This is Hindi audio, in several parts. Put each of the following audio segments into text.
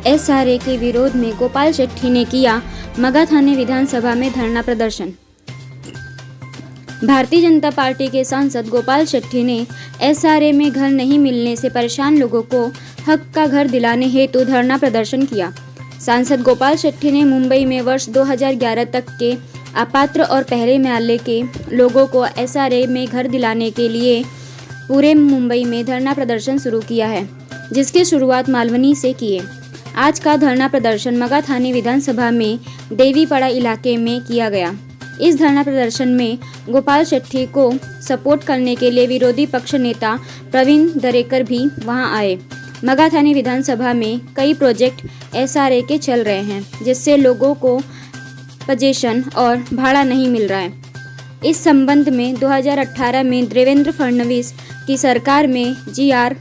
एसआरए के विरोध में गोपाल शेट्टी ने किया मगाथाने विधानसभा में धरना प्रदर्शन। भारतीय जनता पार्टी के सांसद गोपाल शेट्टी ने एसआरए में घर नहीं मिलने से परेशान लोगों को हक का घर दिलाने हेतु धरना प्रदर्शन किया। सांसद गोपाल शेट्टी ने मुंबई में वर्ष 2011 तक के अपात्र और पहले महल्ले के लोगों को एसआरए में घर दिलाने के लिए पूरे मुंबई में धरना प्रदर्शन शुरू किया है, जिसकी शुरुआत मालवनी से किए। आज का धरना प्रदर्शन मगाथाने विधानसभा में देवीपाड़ा इलाके में किया गया। इस धरना प्रदर्शन में गोपाल शेट्टी को सपोर्ट करने के लिए विरोधी पक्ष नेता प्रवीण दरेकर भी वहां आए। मगाथाने विधानसभा में कई प्रोजेक्ट एसआरए के चल रहे हैं, जिससे लोगों को पोजीशन और भाड़ा नहीं मिल रहा है। इस संबंध में 2018 में देवेंद्र फडणवीस की सरकार में जीआर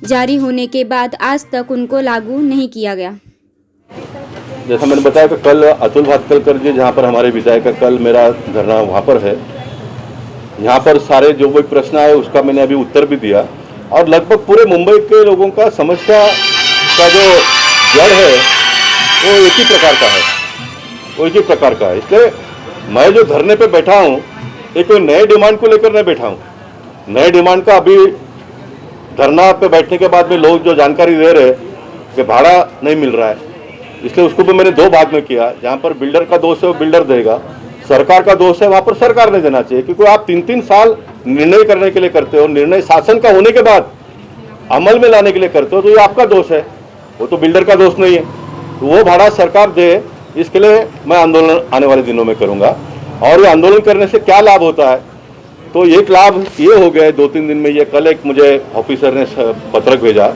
जारी होने के बाद आज तक उनको लागू नहीं किया गया। जैसा मैंने बताया कि कल अतुल भातखलकर जी, जहाँ पर हमारे विधायक का कल मेरा धरना वहाँ पर है, यहाँ पर सारे जो भी प्रश्न आए उसका मैंने अभी उत्तर भी दिया और लगभग पूरे मुंबई के लोगों का समस्या का जो जड़ है वो एक ही प्रकार का है, इसलिए मैं जो धरने पे बैठा हूँ एक कोई नए डिमांड को लेकर नहीं बैठा हूँ। नए डिमांड का अभी धरना पे बैठने के बाद में लोग जो जानकारी दे रहे कि भाड़ा नहीं मिल रहा है, इसलिए उसको भी मैंने दो भाग में किया। जहाँ पर बिल्डर का दोष है वो बिल्डर देगा, सरकार का दोष है वहाँ पर सरकार ने देना चाहिए, क्योंकि आप 3-3 साल निर्णय करने के लिए करते हो, निर्णय शासन का होने के बाद अमल में लाने के लिए करते हो, तो ये आपका दोष है, वो तो बिल्डर का दोष नहीं है। तो वो भाड़ा सरकार दे, इसके लिए मैं आंदोलन आने वाले दिनों में करूँगा। और ये आंदोलन करने से क्या लाभ होता है, तो एक लाभ ये हो गया है 2-3 दिन में। ये कल एक मुझे ऑफिसर ने पत्रक भेजा,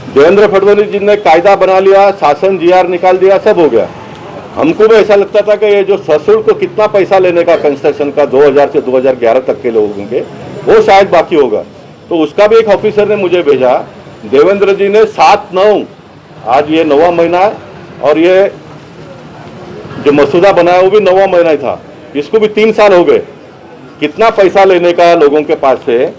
देवेंद्र फडणवीस जी ने कायदा बना लिया, शासन जीआर निकाल दिया, सब हो गया। हमको भी ऐसा लगता था कि ये जो सशुल्क को कितना पैसा लेने का कंस्ट्रक्शन का 2000 से 2011 तक के लोगों के, वो शायद बाकी होगा। तो उसका भी एक ऑफिसर ने मुझे भेजा, देवेंद्र जी ने 7/9, आज ये 9वां महीना है और ये जो मसूदा बनाया वो भी 9वां महीना ही था, इसको भी 3 साल हो गए। कितना पैसा लेने का लोगों के पास से,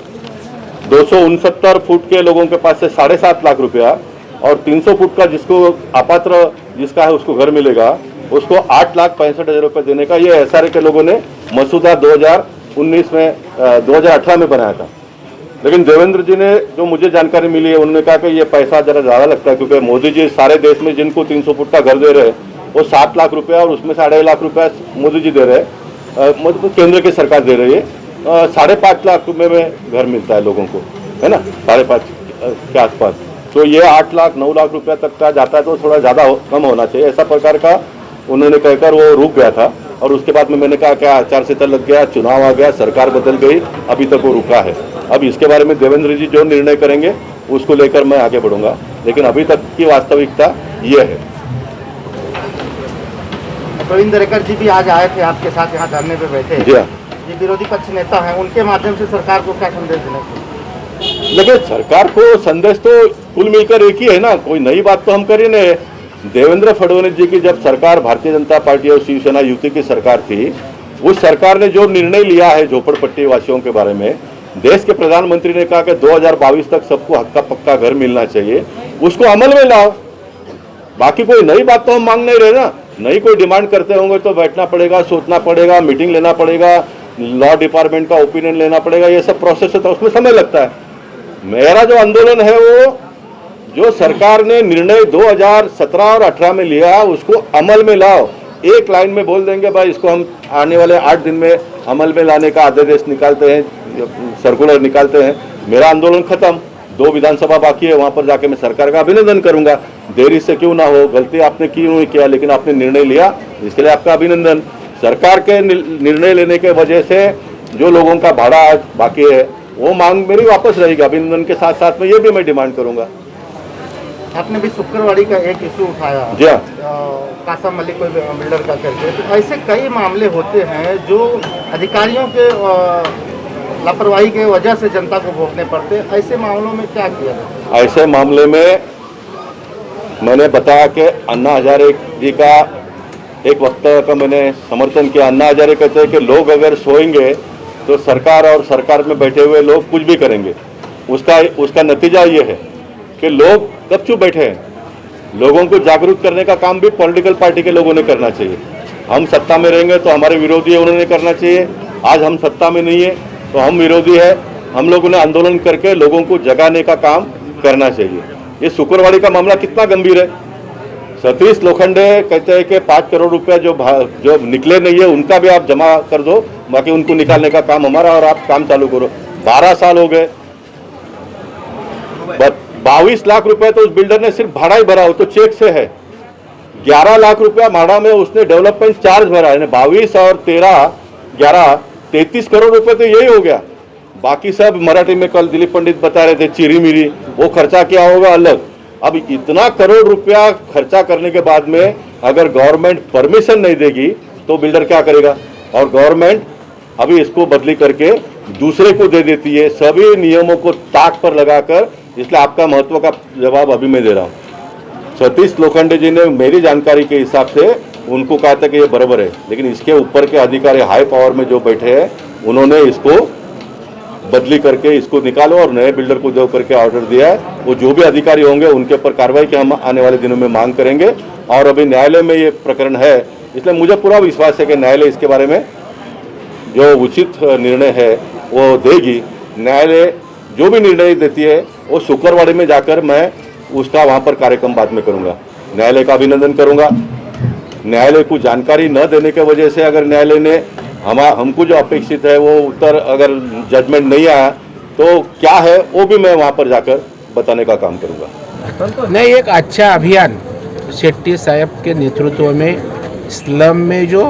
269 फुट के लोगों के पास से 7.5 लाख रुपया और 300 फुट का जिसको अपात्र जिसका है उसको घर मिलेगा, उसको 8,65,000 रुपये देने का ये एसआरए के लोगों ने मसूदा 2018 में बनाया था। लेकिन देवेंद्र जी ने, जो मुझे जानकारी मिली है, उन्होंने कहा कि ये पैसा जरा ज़्यादा लगता है, क्योंकि मोदी जी सारे देश में जिनको 300 फुट का घर दे रहे हैं वो 7 लाख रुपया और उसमें 2.5 लाख रुपया मोदी जी दे रहे हैं, केंद्र की सरकार दे रही है। 5.5 लाख रुपये में घर मिलता है लोगों को, है ना, 5.5 के आसपास। तो ये 8 लाख 9 लाख रुपया तक का जाता है, तो थोड़ा ज़्यादा कम होना चाहिए, ऐसा प्रकार का उन्होंने कहकर वो रुक गया था। और उसके बाद में मैंने कहा क्या आचार संहिता लग गया, चुनाव आ गया, सरकार बदल गई, अभी तक वो रुका है। अब इसके बारे में देवेंद्र जी जो निर्णय करेंगे उसको लेकर मैं आगे बढ़ूंगा, लेकिन अभी तक की वास्तविकता ये है। प्रवीण दरेकर जी भी आज आए थे आपके साथ, यहाँ धरने पे बैठे। जी हाँ, ये विरोधी पक्ष नेता हैं, उनके माध्यम से सरकार को क्या संदेश देना चाहिए? लेकिन सरकार को संदेश तो कुल मिलकर एक ही है ना, कोई नई बात तो हम कर ही नहीं। देवेंद्र फडणवीस जी की जब सरकार भारतीय जनता पार्टी और शिवसेना युति की सरकार थी, उस सरकार ने जो निर्णय लिया है झोपड़पट्टी वासियों के बारे में, देश के प्रधानमंत्री ने कहा कि 2022 तक सबको हक्का पक्का घर मिलना चाहिए, उसको अमल में लाओ। बाकी कोई नई बात तो हम मांग नहीं रहे ना। नई कोई डिमांड करते होंगे तो बैठना पड़ेगा, सोचना पड़ेगा, मीटिंग लेना पड़ेगा, लॉ डिपार्टमेंट का ओपिनियन लेना पड़ेगा, ये सब प्रोसेस होता है, उसमें समय लगता है। मेरा जो आंदोलन है वो जो सरकार ने निर्णय 2017 और 18 में लिया उसको अमल में लाओ। एक लाइन में बोल देंगे भाई इसको हम आने वाले 8 दिन में अमल में लाने का आदेश निकालते हैं, सर्कुलर निकालते हैं, मेरा आंदोलन खत्म। 2 विधानसभा बाकी है, वहाँ पर जाके मैं सरकार का अभिनंदन करूंगा। देरी से क्यों ना हो, गलती आपने क्यों नहीं किया, लेकिन आपने निर्णय लिया, इसके लिए आपका अभिनंदन। सरकार के निर्णय लेने के वजह से जो लोगों का भाड़ा आज बाकी है वो मांग मेरी वापस रहेगी। अभिनंदन के साथ साथ में ये भी मैं डिमांड करूंगा। आपने भी शुक्रवारी का एक इशू उठाया, जी हाँ, कासम मलिक को बिल्डर का करके, तो ऐसे कई मामले होते हैं जो अधिकारियों के लापरवाही के वजह से जनता को भोगने पड़ते हैं। ऐसे मामलों में क्या किया जाए? ऐसे मामले में मैंने बताया कि अन्ना हजारे जी का एक वक्तव्य का मैंने समर्थन किया। अन्ना हजारे कहते हैं कि लोग अगर सोएंगे तो सरकार और सरकार में बैठे हुए लोग कुछ भी करेंगे। उसका नतीजा ये है कि लोग कब चुप बैठे हैं। लोगों को जागरूक करने का काम भी पॉलिटिकल पार्टी के लोगों ने करना चाहिए। हम सत्ता में रहेंगे तो हमारे विरोधी है, उन्होंने करना चाहिए। आज हम सत्ता में नहीं है तो हम विरोधी है, हम लोगों ने आंदोलन करके लोगों को जगाने का काम करना चाहिए। ये शुक्रवाड़ी का मामला कितना गंभीर है। सतीश लोखंडे कहते हैं कि 5 करोड़ रुपया जो निकले नहीं है उनका भी आप जमा कर दो, बाकी उनको निकालने का काम हमारा, और आप काम चालू करो। 12 साल हो गए, 22 लाख रुपए तो उस बिल्डर ने सिर्फ भाड़ा ही भरा, वो तो चेक से है। 11 लाख रुपया भाड़ा में उसने डेवलपमेंट चार्ज भरा है। 22 और 13, 11, 33 करोड़ रुपए तो यही हो गया। बाकी सब मराठी में कल दिलीप पंडित बता रहे थे चिरी मिरी, वो खर्चा क्या होगा अलग। अब इतना करोड़ रुपया खर्चा करने के बाद में अगर गवर्नमेंट परमिशन नहीं देगी तो बिल्डर क्या करेगा। और गवर्नमेंट अभी इसको बदली करके दूसरे को दे देती है, सभी नियमों को ताक पर लगाकर। इसलिए आपका महत्व का जवाब अभी मैं दे रहा हूँ। सतीश लोखंडे जी ने मेरी जानकारी के हिसाब से उनको कहा था कि ये बराबर है, लेकिन इसके ऊपर के अधिकारी हाई पावर में जो बैठे हैं उन्होंने इसको बदली करके इसको निकालो और नए बिल्डर को दो करके ऑर्डर दिया है। वो जो भी अधिकारी होंगे उनके ऊपर कार्रवाई की हम आने वाले दिनों में मांग करेंगे। और अभी न्यायालय में ये प्रकरण है, इसलिए मुझे पूरा विश्वास है कि न्यायालय इसके बारे में जो उचित निर्णय है वो देगी। न्यायालय जो भी निर्णय देती है वो शुक्रवाड़ी में जाकर मैं उसका वहाँ पर कार्यक्रम बाद में करूँगा। न्यायालय का अभिनंदन करूँगा। न्यायालय को जानकारी न देने की वजह से अगर न्यायालय ने हमको जो अपेक्षित है वो उत्तर अगर जजमेंट नहीं आया तो क्या है वो भी मैं वहाँ पर जाकर बताने का काम करूँगा। नहीं, एक अच्छा अभियान शेट्टी साहब के नेतृत्व में स्लम में जो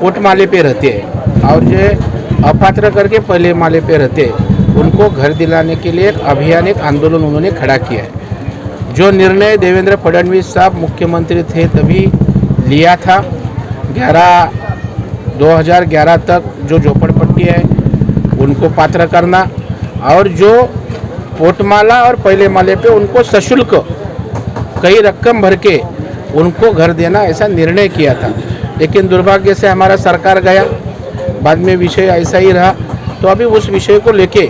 कोट माले पे रहते हैं और जो अपात्र करके पहले माले पे रहते हैं उनको घर दिलाने के लिए एक अभियान, एक आंदोलन उन्होंने खड़ा किया है। जो निर्णय देवेंद्र फडणवीस साहब मुख्यमंत्री थे तभी लिया था, 2011 तक जो झोपड़पट्टी है उनको पात्र करना और जो पोटमाला और पहले माले पे उनको सशुल्क कई रकम भर के उनको घर देना, ऐसा निर्णय किया था। लेकिन दुर्भाग्य से हमारा सरकार गया, बाद में विषय ऐसा ही रहा। तो अभी उस विषय को लेके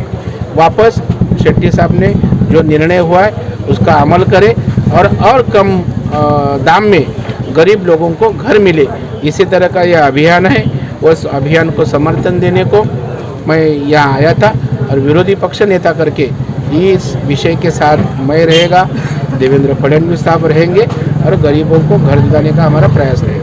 वापस शेट्टी साहब ने जो निर्णय हुआ है उसका अमल करें और कम दाम में गरीब लोगों को घर मिले, इसी तरह का यह अभियान है। उस अभियान को समर्थन देने को मैं यहाँ आया था और विरोधी पक्ष नेता करके इस विषय के साथ मैं रहेगा, देवेंद्र फडणवीस साहब रहेंगे और गरीबों को घर दिलाने का हमारा प्रयास रहेगा।